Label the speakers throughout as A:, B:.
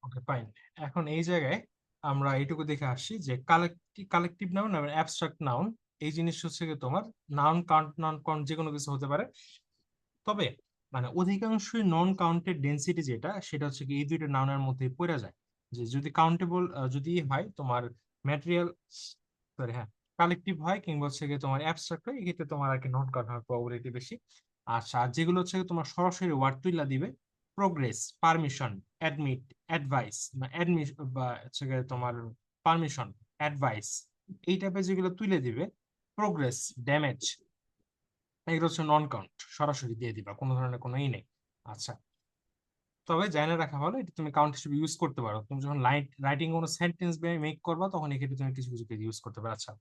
A: Okay fine. এখন এই জায়গায় আমরা এইটুকু দেখে আসছি যে কালেকটিভ নাউন এবং অ্যাবস্ট্রাক্ট নাউন এই জিনিস হচ্ছে কি তোমার নাউন কাউন্ট নন কাউন্ট যে কোনো কিছু হতে পারে। তবে মানে অধিকাংশই নন কাউন্টেড ডেন্সিটি যেটা সেটা হচ্ছে কি এই দুইটা নাউনের মধ্যে পড়ে যায়। যে যদি কাউন্টেবল যদি হয় তোমার ম্যাটেরিয়াল, সরি হ্যাঁ, কালেকটিভ হয় কিংবা হচ্ছে গিয়ে তোমার অ্যাবস্ট্রাক্ট হয়, এক্ষেত্রে তোমার আর কি নন কাউন্ট হওয়ার প্রবাবিলিটি বেশি। আচ্ছা, আর যেগুলো হচ্ছে গিয়ে তোমার সরাসরি ওয়ার্ড তুইলা দিবে, প্রোগ্রেস, পারমিশন, অ্যাডমিট, অ্যাডভাইস, অ্যাডমিশ বা হচ্ছে গিয়ে তোমার পারমিশন, অ্যাডভাইস, এই টাইপের যেগুলো তুলে দিবে, প্রোগ্রেস, ড্যামেজ, এগুলো হচ্ছে নন কাউন্ট, সরাসরি দিয়ে দিবা, কোনো ধরনের কোনো ই নেই। আচ্ছা, তবে জানা রাখা ভালো, এটা তুমি কাউন্ট হিসেবে ইউজ করতে পারো। তুমি যখন রাইটিং কোনো সেন্টেন্স মেক করবা তখন এক্ষেত্রে তুমি কিছু কিছু ইউজ করতে পারো। আচ্ছা,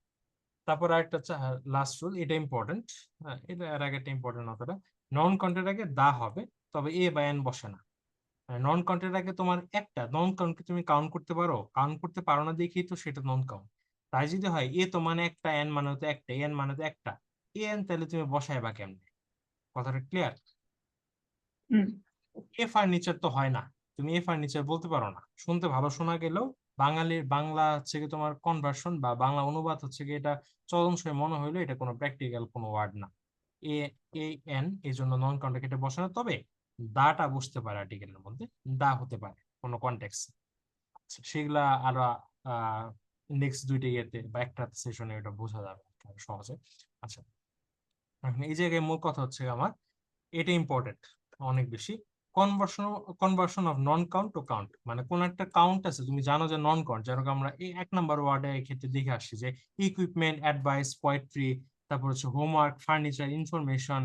A: তারপর আরেকটা লাস্ট রুল, এটা ইম্পর্টেন্ট। হ্যাঁ, এটা এর আগে একটা ইম্পর্টেন্ট অতটা, নন কাউন্টের আগে দা হবে, তবে এ বা এন বসে না। নন কাউন্টের আগে তোমার একটা নন কাউন্টকে তুমি কাউন্ট করতে পারো, কাউন্ট করতে পারো না দেখেই তো সেটা নন কাউন্ট। তাই যদি হয় এ তো মানে একটা, এন মানে তো একটা, এন মানে তো একটা, এ এন তাহলে তুমি বসায় বা কেমনে? কথাটা ক্লিয়ার?
B: হুম।
A: এ ফার্নিচার তো হয় না, তুমি এ ফার্নিচার বলতে পারো না। শুনতে ভালো শোনা গেলেও বাঙালির বাংলা হচ্ছে কি তোমার কনভার্সন বা বাংলা অনুবাদ হচ্ছে কি এটা চলনসই মনে হইলো এটা কোনো প্র্যাকটিক্যাল কোনো ওয়ার্ড না। এ এ এন এই জন্য নন কাউন্টে এটা বসে না। তবে দাটা বসতে পারে আর্টিকেলের মধ্যে, দা হতে পারে কোনো কনটেক্সট। সেগুলা আরো নেক্সট দুইটা ইয়েতে বা একটা সেশনে এটা বোঝা যাবে আরো সহজে। আচ্ছা, এখন এই জায়গায় মূল কথা হচ্ছে আমার, এটা ইম্পর্টেন্ট অনেক বেশি। Conversion conversion of non count to count, মানে কোন একটা কাউন্ট আছে তুমি জানো যে নন কাউন্ট, যেরকম আমরা এই 1 নম্বর ওয়ার্ডে ক্ষেত্রে দেখে আসছি যে ইকুইপমেন্ট, অ্যাডভাইস, পোয়েট্রি, তারপর হচ্ছে হোমওয়ার্ক, ফার্নিচার, ইনফরমেশন,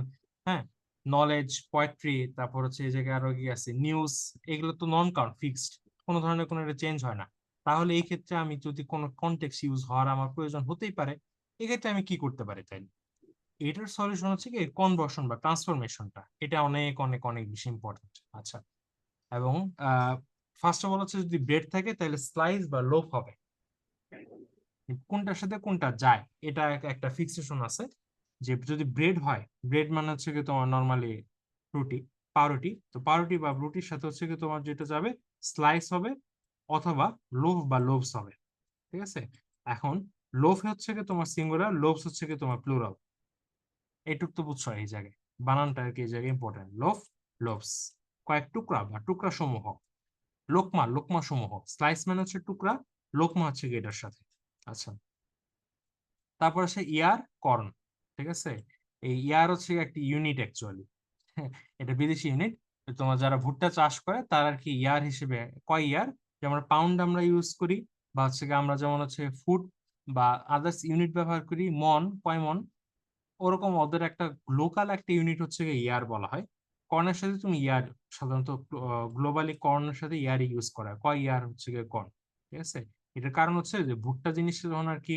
A: হ্যাঁ, নলেজ, পোয়েট্রি, তারপর হচ্ছে এই জায়গায় আরো কি আছে, নিউজ, এগুলো তো নন কাউন্ট, ফিক্সড, কোনো ধরনের কোনো একটা চেঞ্জ হয় না। তাহলে এই ক্ষেত্রে আমি যদি কোনো কনটেক্সট ইউজ হওয়ার আমার প্রয়োজন হতেই পারে, এক্ষেত্রে আমি কি করতে পারি তাই? এটার সলিউশন হচ্ছে কি কনভার্সন বা ট্রান্সফরমেশনটা, এটা অনেক অনেক অনেক বেশি ইম্পর্টেন্ট। আচ্ছা, এবং ফার্স্ট অফ অল হচ্ছে যদি ব্রেড থাকে তাহলে স্লাইস বা লোফ হবে। কোনটার সাথে কোনটা যায় এটা একটা ফিক্সেশন আছে। যে যদি ব্রেড হয়, ব্রেড মানে হচ্ছে কি তোমার নর্মালি রুটি, পাউরুটি, তো পাউরুটি বা রুটির সাথে হচ্ছে কি তোমার যেটা যাবে স্লাইস হবে, অথবা লোভ বা লোভস হবে। ঠিক আছে, এখন লোভ হচ্ছে কি তোমার সিঙ্গুলার, লোভস হচ্ছে কি তোমার প্লুরাল। এইটুক তো বুঝছো এই জায়গায়, বানানটা আর কি এই জায়গায় ইম্পর্টেন্ট। লোফ, লোভস, কয়েক টুকরা বা টুকরা সমূহ। লোকমা, লোকমা সমূহ, স্লাইস মানে হচ্ছে টুকরা, লোকমা হচ্ছে কি এটার সাথে। আচ্ছা, তারপর আছে ইয়ার, কর্ন। ঠিক আছে, এই ইয়ার হচ্ছে একটা ইউনিট অ্যাকচুয়ালি, এটা বিদেশি ইউনিট। তোমার যারা ভুট্টা চাষ করে তার আর কি ইয়ার হিসেবে, কয় ইয়ার, যেমন পাউন্ড আমরা ইউজ করি, বা হচ্ছে কি আমরা যেমন হচ্ছে ফুট বা আদার্স ইউনিট ব্যবহার করি, মন, কয় মন, ওরকম ওদের একটা লোকাল একটা ইউনিট হচ্ছে ইয়ার বলা হয়। কর্নের সাথে তুমি ইয়ার সাধারণত গ্লোবালি কর্নের সাথে ইয়ার ইউজ করা হয়, কয় ইয়ার হচ্ছে গিয়ে কর্ন। ঠিক আছে, এটার কারণ হচ্ছে যে ভুট্টা জিনিসটা যখন আর কি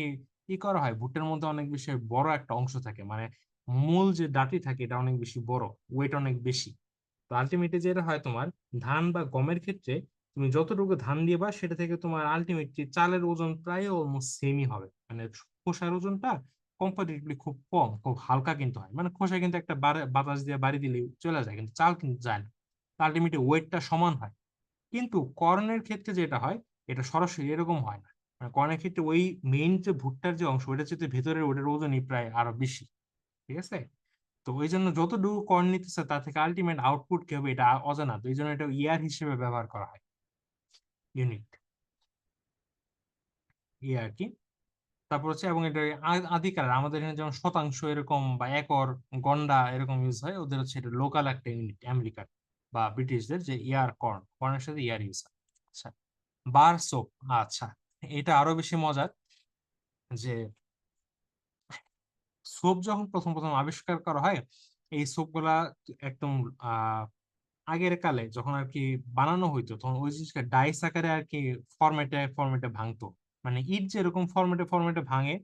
A: করা হয়, ভুট্টার মধ্যে অনেক বেশি বড় একটা অংশ থাকে, মানে মূল যে ডাটি থাকে এটা অনেক বেশি বড়, ওয়েট অনেক বেশি। তো আলটিমেটলি যেটা হয় তোমার ধান বা গমের ক্ষেত্রে তুমি যতটুকু ধান দিবা সেটা থেকে তোমার আলটিমেটলি চালের ওজন প্রায় অলমোস্ট সেমই হবে, মানে খোসার ওজনটা কম্পারেটিভলি খুব কম, খুব হালকা কিন্তু হয়, মানে খোসা কিন্তু একটা বাতাস দিয়ে বাড়ি দিলে চলে যায়, কিন্তু চাল কিন্তু যায় না। আলটিমেটলি ওয়েটটা সমান হয়। কিন্তু কর্নের ক্ষেত্রে যেটা হয়, এটা সরাসরি এরকম হয় না। মানে কর্নের ক্ষেত্রে ওই মেইন যে ভুট্টার যে অংশ ওটা হচ্ছে ভেতরের, ওটার ওজনই প্রায় আরো বেশি। ঠিক আছে, তো ওই জন্য যতটুকু কর্ন নিতেছে তার থেকে আলটিমেট আউটপুট কি হবে এটা অজানা, তো এই জন্য এটা ইয়ার হিসেবে ব্যবহার করা হয়, ইউনিট, ইয়ে আর কি। তারপর হচ্ছে এবং এটা আদিকাল আমাদের এখানে যেমন শতাংশ এরকম বা একর, গন্ডা এরকম ইউজ হয়, ওদের হচ্ছে এটা লোকাল একটা ইউনিট আমেরিকার বা ব্রিটিশদের, যে ইয়ার কর্ন, কর্নের সাথে ইয়ার ইউজ হয়। আচ্ছা, বার সোপ। আচ্ছা, এটা আরো বেশি মজার, যে সোপ যখন প্রথম প্রথম আবিষ্কার করা হয়, এই সোপ গুলা একদম আহ আগের কালে যখন আর কি বানানো হইতো তখন ওই জিনিসটা ডাইস আকারে আর কি ফরম্যাটে ফরম্যাটে ভাঙতো, মানে ইট যেরকম ফরম্যাটে ফরম্যাটে ভাঙে,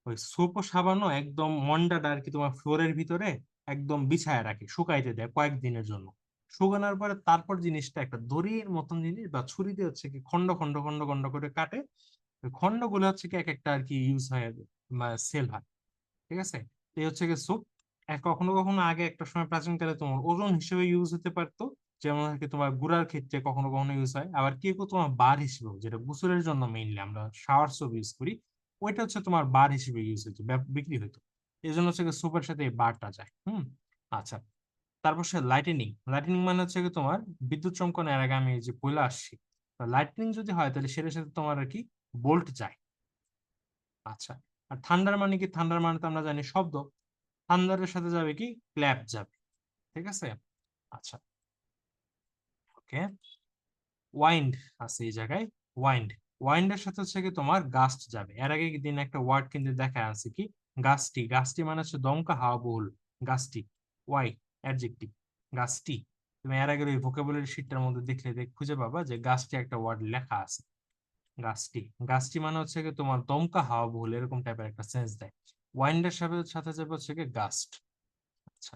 A: ওই সোপ ও সাবানও একদম মন্ডাটা আর কি তোমার ফ্লোরের ভিতরে একদম বিছায় রাখে, শুকাইতে দেয় কয়েকদিনের জন্য। শুকানোর পরে তারপর জিনিসটা একটা দড়ির মতন জিনিস বা ছুরি দিয়ে হচ্ছে কি খন্ড খন্ড খন্ড খন্ড করে কাটে, ওই খন্ডগুলো হচ্ছে কি এক একটা আর কি ইউজ হয়, সেল হয়। ঠিক আছে, এই হচ্ছে কি স্যুপ। কখনো কখনো আগে একটা সময় প্রাচীনকালে তোমার ওজন হিসেবে ইউজ হতে পারতো, যেমন আর কি তোমার গুড়ার ক্ষেত্রে কখনো কখনো ইউজ হয়, আবার কেউ কেউ তোমার বার হিসেবেও, যেটা গোসলের জন্য মেইনলি আমরা শাওয়ার সোপ ইউজ করি, ওইটা হচ্ছে তোমার বার হিসেবে ইউজ হতো, বিক্রি হতো। এই জন্য হচ্ছে সোপের সাথে এই বারটা যায়। আচ্ছা, তারপর সে লাইটেনিং। লাইটেনিং মানে হচ্ছে কি তোমার বিদ্যুৎ চমকানো, এর আগে আমি যে বলে আসছি, লাইটনিং যদি হয় তাহলে সেটার সাথে তোমার আর কি বোল্ট যায়। আচ্ছা, আর থান্ডার মানে কি? থান্ডার মানে তো আমরা জানি শব্দ, থান্ডারের সাথে যাবে কি ক্ল্যাপ যাবে। ঠিক আছে, আচ্ছা, ওকে। ওয়াইন্ড আছে এই জায়গায়, ওয়াইন্ড। ওয়াইন্ডের সাথে হচ্ছে কি তোমার গাস্ট যাবে। এর আগে দিন একটা ওয়ার্ড কিন্তু দেখা আছে কি গাস্টি। গাস্টি মানে হচ্ছে দমকা হাওয়া বহুল, গাস্টি। Y adjective, gusty. তুমি এর আগের ওই ভোকাবুলারি শিটটার মধ্যে দেখলে খুঁজে পাবা যে গাস্টি একটা ওয়ার্ড লেখা আছে। গাস্টি, গাস্টি মানে হচ্ছে কি তোমার দমকা হাওয়া বহুল, এরকম টাইপের একটা সেন্স দেয়। ওয়াইন্ডের সাথে সাথে যাবে হচ্ছে কি গাস্ট। আচ্ছা,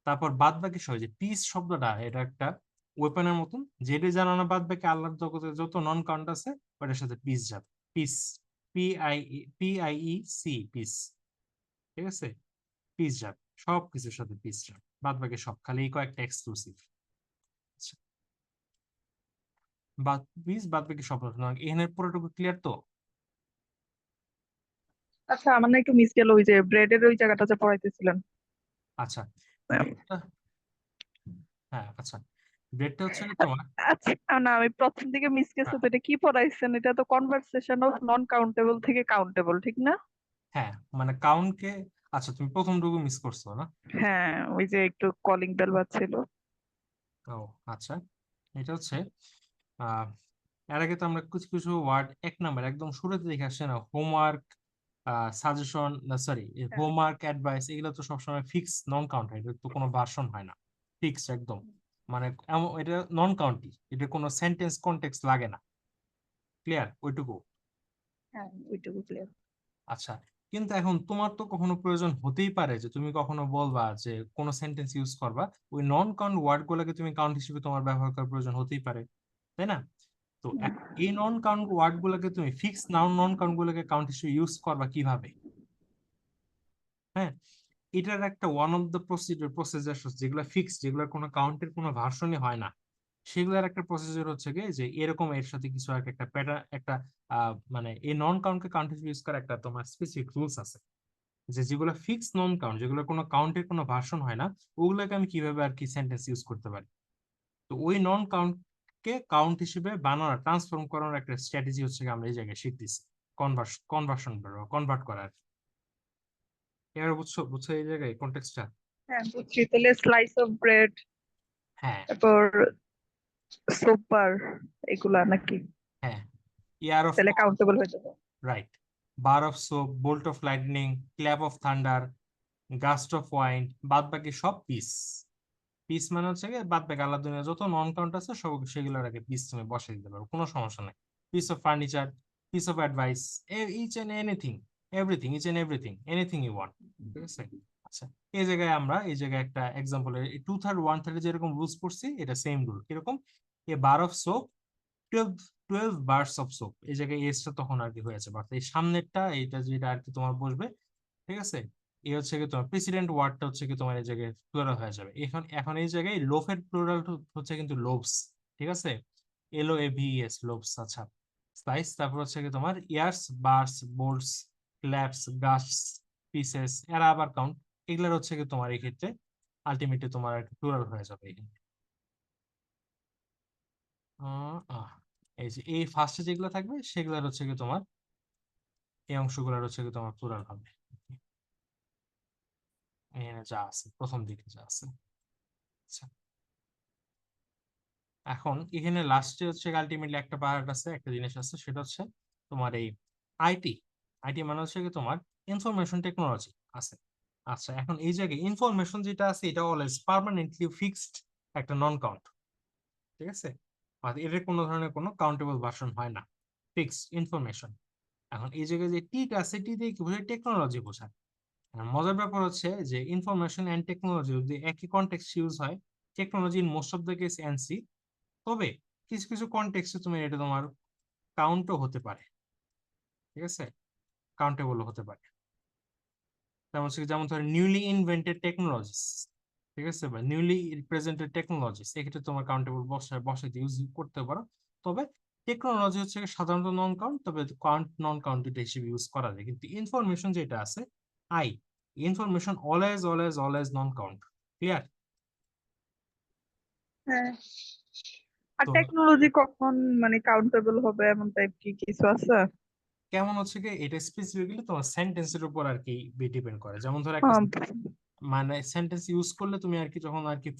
A: তারপর বাদ বাকি সহ যে পিস শব্দটা, এটা একটা ওয়েপনের মতন, যেটা জানানো বাদ বাকি আল্লাহর জগতে যত নন কাউন্ট আছে ওটার সাথে পিস যাবে। Piece, PIE, piece. ঠিক আছে, পিস যাবে, সব কিছুর সাথে পিস যাবে, বাদ বাকি সব খালি এই কয়েকটা এক্সক্লুসিভ। বাদ পিস বাদ বাকি সব এখানে পুরোটুকু ক্লিয়ার তো?
B: আচ্ছা, আমার না একটু মিস গেল ওই যে ব্রেডের ওই জায়গাটা যে পড়াইতেছিলেন।
A: আচ্ছা,
B: আহ,
A: ব্রেডটা, হ্যাঁ আচ্ছা, ব্রেডটা হচ্ছে কি তোমার,
B: আচ্ছা, না আমি প্রথম দিকে মিস গেছে,
A: হ্যাঁ
B: তো এটা কি পড়াইছেন? এটা তো কনভারসেশন অফ নন কাউন্টেবল থেকে কাউন্টেবল, ঠিক না?
A: হ্যাঁ মানে কাউন্টকে, আচ্ছা তুমি প্রথমটুকু মিস করছো না?
B: হ্যাঁ, ওই যে একটু কলিং বেল বাজছিল।
A: ও আচ্ছা, এটা হচ্ছে আহ এর আগে তো আমরা কিছু কিছু ওয়ার্ড এক নাম্বার একদম শুরুতে দেখে আসছে না, হোমওয়ার্ক, সাজেশন, না সরি,
B: হ্যাঁ।
A: হোমওয়ার্ক, অ্যাডভাইস, এগুলো তো সবসময় ফিক্স নন কাউন্ট, এটা তো কোনো ভার্সন হয় না, ফিক্স একদম। মানে এটা নন কাউন্টি, এটা কোনো সেন্টেন্স কনটেক্সট লাগে না। ক্লিয়ার ওইটুকু?
B: হ্যাঁ, ওইটুকু ক্লিয়ার।
A: আচ্ছা, কিন্তু এখন তোমার তো কখনো প্রয়োজন হতেই পারে যে তুমি কখনো বলবা যে কোনো সেন্টেন্স ইউজ করবা, ওই নন কাউন্ট ওয়ার্ড গুলোকে তুমি কাউন্ট হিসেবে তোমার ব্যবহার করার প্রয়োজন হতেই পারে, তাই না? তো এই নন কাউন্ট ওয়ার্ড গুলোকে তুমি ফিক্স নাউন নন কাউন্ট গুলোকে কাউন্ট হিসেবে ইউজ করবা কিভাবে? হ্যাঁ, এটার একটা ওয়ান অফ দ্য প্রসিজার যেগুলো ফিক্স, যেগুলো কোনো কাউন্টের কোনো ভার্সনই হয় না, সেগুলোর একটা প্রসিজার হচ্ছে কি যে এরকম এর সাথে কিছু আর কি একটা প্যাটার্ন, একটা মানে এই নন কাউন্টকে কাউন্ট হিসেবে ইউজ করার একটা তোমার স্পেসিফিক রুলস আছে, যে যেগুলো ফিক্স নন কাউন্ট, যেগুলো কোনো কাউন্টের কোনো ভার্সন হয় না, ওগুলোকে আমি কিভাবে আর কি সেন্টেন্স ইউজ করতে পারি। তো ওই নন কাউন্ট কে কাউন্ট হিসেবে বানানোর, ট্রান্সফর্ম করার একটা স্ট্র্যাটেজি হচ্ছে কি আমরা এই জায়গায় শিখতেছি, কনভার্সন কনভার্ট করার। এবার বুঝছো বুঝছো এই জায়গায় কনটেক্সটটা?
B: হ্যাঁ, বুঝছি। তাহলে স্লাইস অফ ব্রেড,
A: হ্যাঁ,
B: তারপর সুপার, এগুলা নাকি
A: হ্যাঁ, ইয়ার অফ,
B: তাহলে কাউন্টেবল হয়ে যাবে?
A: Right, bar of soap, bolt of lightning, clap of thunder, gust of wind, বাদ বাকি সব পিস। পিস মানে হচ্ছে কি বাদ বাকি আলাদা দুনিয়া যত নন কাউন্ট আছে সব সেগুলোর আগে পিস তুমি বসাই দিতে পারো, কোনো সমস্যা নাই। Piece of furniture, piece of advice, each and anything, everything, each and everything, anything you want. ঠিক আছে, আচ্ছা, এই জায়গায় আমরা এই জায়গায় একটা এক্সাম্পল, 2/3 1/3 যেরকম রুলস পড়ছি, এটা সেম রুল কিরকম, a bar of soap, 12 12 bars of soap, এই জায়গায় এসটা তখন আর কি হয়েছে, বাট এই সামনেরটা এইটা যেটা আর কি তোমার বসবে, ঠিক আছে, এই হচ্ছে কি তোমার প্রেসিডেন্ট ওয়ার্ডটা হচ্ছে কি তোমার এই জায়গায় প্লুরাল হয়ে যাবে। এখন এখন এই জায়গায় লোফের প্লুরাল হচ্ছে কিন্তু লোভস। ঠিক আছে, LOAVES, লোভস। আচ্ছা, স্লাইস, তারপর হচ্ছে কি তোমার years, bars, bolts, claps, gusts, pieces, এরা আবার কাউন্ট, এগুলার হচ্ছে কি তোমার এই ক্ষেত্রে আলটিমেটলি তোমার একটা প্লুরাল হয়ে যাবে এখানে। আহ, আহ, এই যে এই ফার্স্টে যেগুলো থাকবে সেগুলোর হচ্ছে কি তোমার এই অংশগুলোর হচ্ছে কি তোমার প্লুরাল হবে, এখানে যা আছে প্রথম দিকে যা আছে। আচ্ছা, এখন এখানে লাস্টে হচ্ছে আলটিমেটলি একটা পার্ট আছে, একটা জিনিস আছে, সেটা হচ্ছে তোমার এই আইটি। আইটি মানে হচ্ছে কি তোমার ইনফরমেশন টেকনোলজি আছে। আচ্ছা, এখন এই জায়গায় ইনফরমেশন যেটা আছে এটা অলওয়েজ পার্মানেন্টলি ফিক্সড একটা নন কাউন্ট। ঠিক আছে, আর এর কোনো ধরনের কোনো কাউন্টেবল ভার্সন হয় না, ফিক্সড ইনফরমেশন। এখন এই জায়গায় যে টিটা আছে, টি দিয়ে কি বোঝায়? টেকনোলজি বোঝায়। আর মজার ব্যাপার হচ্ছে যে ইনফরমেশন এন্ড টেকনোলজি যদি একই কনটেক্সট ইউজ হয়, technology in most of the case NC, তবে কিছু কিছু কনটেক্সটে তুমি এটা তোমার কাউন্টও হতে পারে। ঠিক আছে, কাউন্টেবল হতে পারে। যেমন হচ্ছে যেমন ধর নিউলি ইনভেন্টেড টেকনোলজিস, ঠিক আছে, বা নিউলি রিপ্রেজেন্টেড টেকনোলজিস, এক্ষেত্রে তোমার কাউন্টেবল বসাইতে ইউজ করতে পারো। তবে টেকনোলজি হচ্ছে গিয়ে সাধারণত নন কাউন্ট, তবে কাউন্ট নন কাউন্ট দুইটা হিসেবে ইউজ করা যায়। কিন্তু ইনফরমেশন যেটা আছে, I, information always always always non count. Clear?
B: হ্যাঁ, আর
A: তো
B: টেকনোলজি কখন মানে কাউন্টেবল হবে এমন টাইপ কি কিছু আছে?
A: কেমন হচ্ছে কি, এটা স্পেসিফিক্যালি তোমার সেন্টেন্সের উপর আর কি ডিপেন্ড করে। যেমন ধরো একটা
B: আম,
A: মানে সেন্টেন্স ইউজ করলে তুমি আর কি যখন আর কি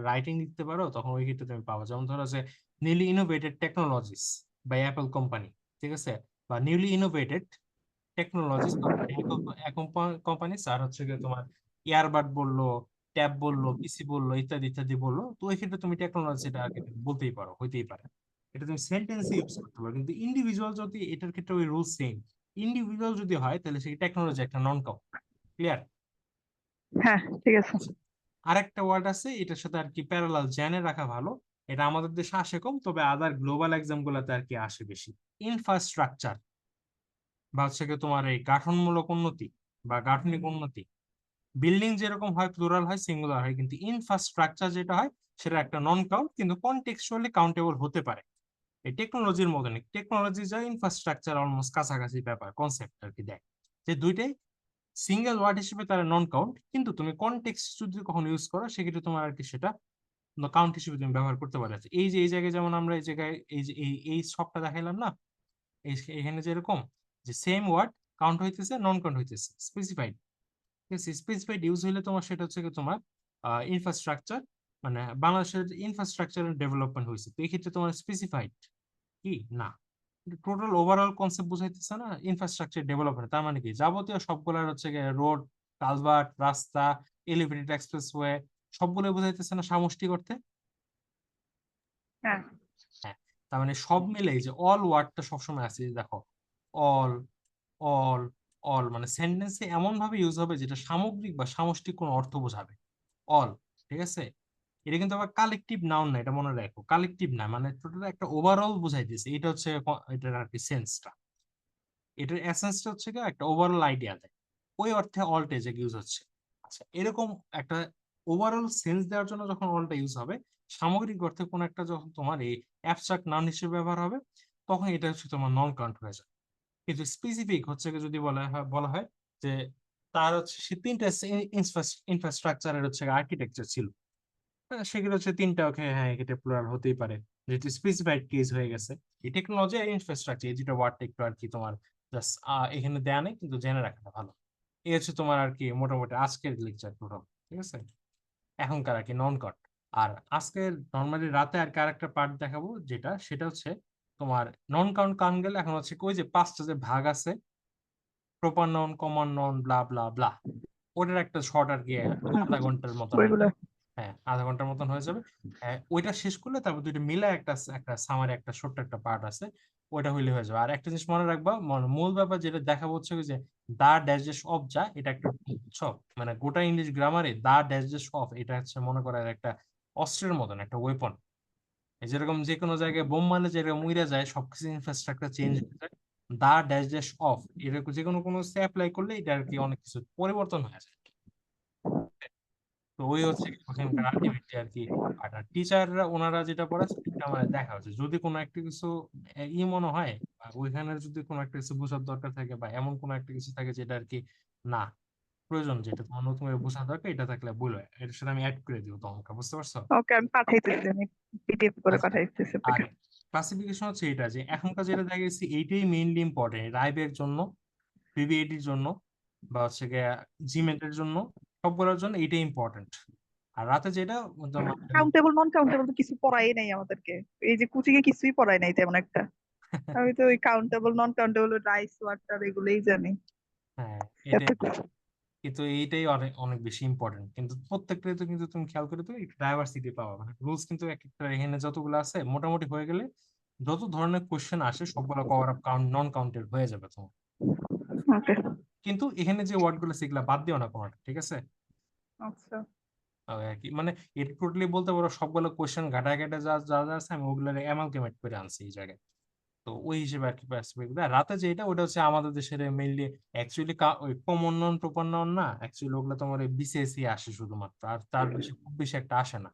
A: রাইটিং লিখতে পারো, তখন ওই ক্ষেত্রে তুমি পাবো। যেমন ধরো যে newly innovated technologies by Apple company, ঠিক আছে, বা নিউলি ইনোভেটেড টেকনোলজিস কোম্পানিস, আর হচ্ছে গিয়ে তোমার ইয়ারবাড বললো, ট্যাব বললো, পিসি বললো, ইত্যাদি ইত্যাদি বললো, তো ওই ক্ষেত্রে তুমি টেকনোলজিটা আর কি বলতেই পারো, হইতেই পারে। এটা তুমি সেন্টেন্সে ইউজ করতে পারো। কিন্তু ইন্ডিভিজুয়াল যদি, এটার ক্ষেত্রে ওই রুল সেম। ইন্ডিভিজুয়াল যদি হয় তাহলে সেই টেকনোলজি একটা নন কাউন্ট। ক্লিয়ার?
B: হ্যাঁ, ঠিক আছে।
A: আরেকটা ওয়ার্ড আছে এটার সাথে আর কি প্যারালাল জেনে রাখা ভালো। এটা আমাদের দেশে আসে কম, তবে আদার গ্লোবাল এক্সাম গুলাতে আর কি আসে বেশি। ইনফ্রাস্ট্রাকচার, বা হচ্ছে কি তোমার এই গঠনমূলক উন্নতি বা গাঠনিক উন্নতি। বিল্ডিং যেরকম হয় প্লুরাল হয়, সিঙ্গুলার হয়, কিন্তু ইনফ্রাস্ট্রাকচার যেটা হয় সেটা একটা নন কাউন্ট, কিন্তু কনটেক্সচুয়ালি কাউন্টেবল হতে পারে। এই টেকনোলজির মতনই, টেকনোলজি যা ইনফ্রাস্ট্রাকচার অলমোস্ট কাছাকাছি ব্যাপার, কনসেপ্ট আর কি দেয়, যে দুইটাই সিঙ্গেল ওয়ার্ড হিসেবে তারা নন কাউন্ট, কিন্তু তুমি কনটেক্সট যদি কখনো ইউজ করো সেক্ষেত্রে তোমার আর কি সেটা কাউন্ট হিসেবে তুমি ব্যবহার করতে পারো। এই যে এই জায়গায় যেমন আমরা এই জায়গায় এই যে এই সবটা দেখাইলাম না, এখানে যেরকম যে সেম ওয়ার্ড কাউন্ট হইতেছে, নন কাউন্ট হইতেছে, স্পেসিফাইড। ঠিক আছে, স্পেসিফাইড ইউজ হইলে তোমার সেটা হচ্ছে কি তোমার ইনফ্রাস্ট্রাকচার, মানে বাংলাদেশের ইনফ্রাস্ট্রাকচার ডেভেলপমেন্ট হয়েছে, তো এই ক্ষেত্রে তোমার স্পেসিফাইড কি না, টোটাল ওভারঅল কনসেপ্ট বুঝাইতেছে না ইনফ্রাস্ট্রাকচার ডেভেলপমেন্ট। তার মানে কি যাবতীয় সবগুলোর হচ্ছে গিয়ে রোড, কালভার্ট, রাস্তা, এলিভেটেড এক্সপ্রেসওয়ে, সবগুলো বুঝাইতেছে না সামষ্টিক অর্থে।
B: হ্যাঁ,
A: হ্যাঁ, তার মানে সব মিলে এই যে অল ওয়ার্ডটা সবসময় আছে, এই যে দেখো, অল, অল, অল মানে সেন্টেন্সে এমন ভাবে ইউজ হবে যেটা সামগ্রিক বা সামষ্টিক কোনো অর্থ বোঝাবে। অল, ঠিক আছে। এটা কিন্তু আবার কালেকটিভ নাউন না, এটা মনে রাখো, কালেকটিভ না, মানে টোটাল একটা ওভারঅল বুঝাইতেছে, এটা হচ্ছে এটার আর কি সেন্সটা। এটার এসেন্সটা হচ্ছে কি একটা ওভারঅল আইডিয়া দেয়, ওই অর্থে অলটা যে ইউজ হচ্ছে। আচ্ছা, এরকম একটা ওভারঅল সেন্স দেওয়ার জন্য যখন অলটা ইউজ হবে, সামগ্রিক অর্থে কোন একটা যখন তোমার এই অ্যাবস্ট্রাক্ট নাউন হিসেবে ব্যবহার হবে, তখন এটা হচ্ছে তোমার নন কাউন্ট হয়ে যায়। কিন্তু স্পেসিফিক হচ্ছে কি যদি বলা হয় যে তার হচ্ছে সে তিনটা ইনফ্রাস্ট্রাকচারের হচ্ছে আর্কিটেকচার ছিল, হ্যাঁ, সেগুলো হচ্ছে তিনটা, ওকে, হ্যাঁ, এটা প্লুরাল হতেই পারে, যেহেতু স্পেসিফাইড কেস হয়ে গেছে। এই টেকনোলজি আর ইনফ্রাস্ট্রাকচার এই দুটো ওয়ার্ড একটু আর কি তোমার জাস্ট এখানে দেয়া নেই, কিন্তু জেনে রাখাটা ভালো। এই হচ্ছে তোমার আর কি মোটামুটি আজকের লেকচার টোটাল। ঠিক আছে, এখনকার আর কি নন কাট। আর আজকের নর্মালি রাতে আর কি আরেকটা পার্ট দেখাবো, সেটা হচ্ছে তোমার নন কাউন্ট কাউন্ট গেলে এখন হচ্ছে ওই যে পাঁচটা যে ভাগ আছে, প্রপার নাউন, কমন নাউন, ব্লা ব্লা ব্লা, ওটার একটা শর্ট আর কি
B: হুম,
A: আধা ঘন্টার মতন আর কি।
B: ওইগুলা।
A: হ্যাঁ, আধা ঘন্টার মতন হয়ে যাবে। ওইটা শেষ করলে তারপর দুইটা মিলে একটা একটা সামারি একটা ছোট্ট একটা পার্ট আছে, ওইটা হইলে হয়ে যাবে। আর একটা জিনিস মনে রাখবা, মূল ব্যাপার যেটা দেখাবো হচ্ছে ওই যে দা ড্যাশ ড্যাশ অফ, যা এটা একটা বুঝছো, মানে গোটা ইংলিশ গ্রামারে দা ড্যাশ ড্যাশ অফ এটা হচ্ছে মনে করার একটা অস্ত্রের মতন একটা ওয়েপন। যেরকম যে কোনো জায়গায় বোম মারলে যেরকম উইরা যায়, সবকিছু ইনফ্রাস্ট্রাকচার চেঞ্জ হয়ে যায়, দা ড্যাশ ড্যাশ অফ এরকম যে কোনো কোনো অ্যাপ্লাই করলে এটা আর কি অনেক কিছু পরিবর্তন হয়ে যায়। তো ওই হচ্ছে ওখানকার আলটিমেটলি আর কি। আর টিচাররা ওনারা যেটা পড়াচ্ছে এটা আমার দেখা হচ্ছে, যদি কোনো একটা কিছু মনে হয়, বা ওইখানে যদি কোনো একটা কিছু বোঝার দরকার থাকে, বা এমন কোনো একটা কিছু থাকে যেটা আর কি না প্রয়োজন, যেটা তোমার নতুন করে বোঝা দরকার, এটা থাকলে বলো, এটার সাথে আমি অ্যাড করে দিব তখন, বুঝতে পারছো?
B: ওকে, আমি পাঠাইতেছি, আমি পিডিএফ করে
A: আচ্ছা,
B: পাঠাইতেছি
A: আর
B: আপনাকে।
A: ক্লাসিফিকেশন হচ্ছে এটা, যে এখনকার যেটা দেখা গেছে এইটাই মেইনলি ইম্পর্টেন্ট রাইবের জন্য, পিবিএডির জন্য, বা হচ্ছে গিয়ে জিমেটের জন্য, সবগুলোর জন্য এইটাই ইম্পর্টেন্ট। আর রাতে যেটা তোমার
B: কাউন্টেবল নন কাউন্টেবল তো কিছু পড়াই নাই আমাদেরকে, এই যে কোচিং এ কিছুই পড়াই নাই তেমন একটা। আমি তো ওই countable non countable rice water এগুলোই জানি।
A: হ্যাঁ, এটাই।
B: এত কিছু।
A: কিন্তু এইটাই অনেক অনেক বেশি ইম্পর্টেন্ট, কিন্তু প্রত্যেকটাই তো কিন্তু তুমি খেয়াল করে, তুমি ডাইভার্সিটি পাওয়া, মানে রুলস কিন্তু এক একটা এখানে যতগুলো আছে মোটামুটি হয়ে গেলে যত ধরনের কোশ্চেন আসে সবগুলো কভার আপ নন কাউন্টেড হয়ে যাবে তোমার।
B: ওকে।
A: কিন্তু এখানে যে ওয়ার্ড গুলো সেগুলো বাদ দিও না কোনোটা, ঠিক আছে?
B: আচ্ছা।
A: আর কি মানে এটা টোটালি বলতে পারো সবগুলো কোশ্চেন ঘাটা ঘাটা যা যা যা আছে আমি ওগুলো অ্যামালগেমেট করে আনছি এই জায়গায়। তো তো ওই হিসেবে আর কি পার্সপেক্টিভ। রাতে যেটা ওটা হচ্ছে আমাদের দেশের মেইনলি অ্যাকচুয়ালি ওই কমন নন প্রপার নন না, অ্যাকচুয়ালি ওগুলো তোমার বিসিএসসি আসে শুধুমাত্র, আর তার বেশি খুব বেশি একটা আসে না।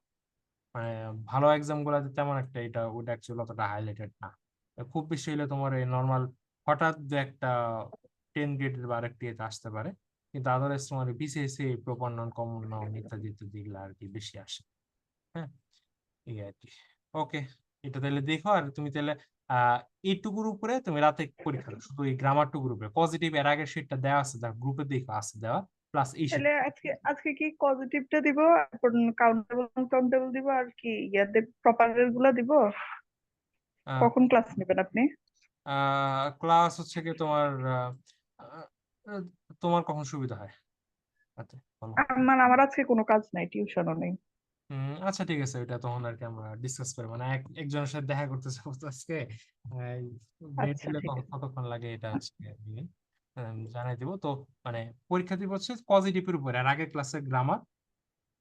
A: মানে ভালো এক্সাম গুলাতে তেমন একটা এটা ওটা অ্যাকচুয়ালি অতটা হাইলাইটেড না। খুব বেশি হলে তোমার এই নর্মাল হঠাৎ দু একটা 10 গ্রেডের বা আরেকটি এটা আসতে পারে, কিন্তু আদারওয়াইজ তোমার বিসিএসসি প্রপার নন কমন নন ইত্যাদি ইত্যাদি এগুলো আর কি বেশি আসে। হ্যাঁ, এই আর কি। ওকে, এটা তাহলে দেখো। আর তুমি তাহলে আহ এইটুকুর উপরে তুমি রাতে পরীক্ষা দাও, শুধু এই গ্রামার টুকুর উপরে পজিটিভ এর আগের শিটটা দেওয়া আছে, তার গ্রুপে দেখো আছে দেওয়া, প্লাস এই শিট।
B: তাহলে আজকে আজকে কি পজিটিভটা দিব, কাউন্টেবল কাউন্টেবল দিব, আর কি ইয়াতে প্রপারের গুলা দিব? কখন ক্লাস নেবেন আপনি?
A: ক্লাস হচ্ছে কি তোমার আহ, আহ, তোমার কখন সুবিধা হয় রাতে বলো।
B: আমার আজকে কোনো কাজ নাই, টিউশনও নেই।
A: আচ্ছা ঠিক আছে, ওইটা তখন আর কি আমরা ডিসকাস করবো। মানে একজনের সাথে দেখা করতে যাবো তো আজকে, ডেট
B: আচ্ছা
A: দিলে
B: ঠিক আছে।
A: কতক্ষণ লাগে এটা হচ্ছে নিয়ে, জানাই দিব তো। মানে পরীক্ষা দিব হচ্ছে পজিটিভের উপরে, আর আগের ক্লাসে গ্রামার,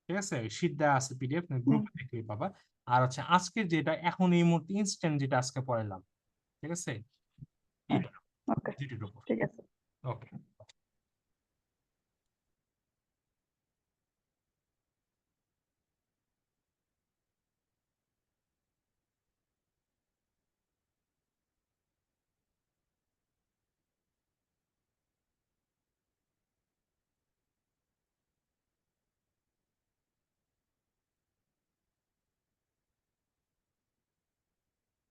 A: ঠিক আছে, শীট দেওয়া আছে পিডিএফ,
B: হুম।
A: গ্রুপে দেখলেই পাবা। আর হচ্ছে আজকে যেটা এখন এই মুহূর্তে ইনস্ট্যান্ট যেটা আজকে পড়াইলাম, ঠিক আছে,
B: হ্যাঁ।
A: এইটার
B: ওকে।
A: পজিটিভের উপর।
B: ঠিক আছে।
A: ওকে।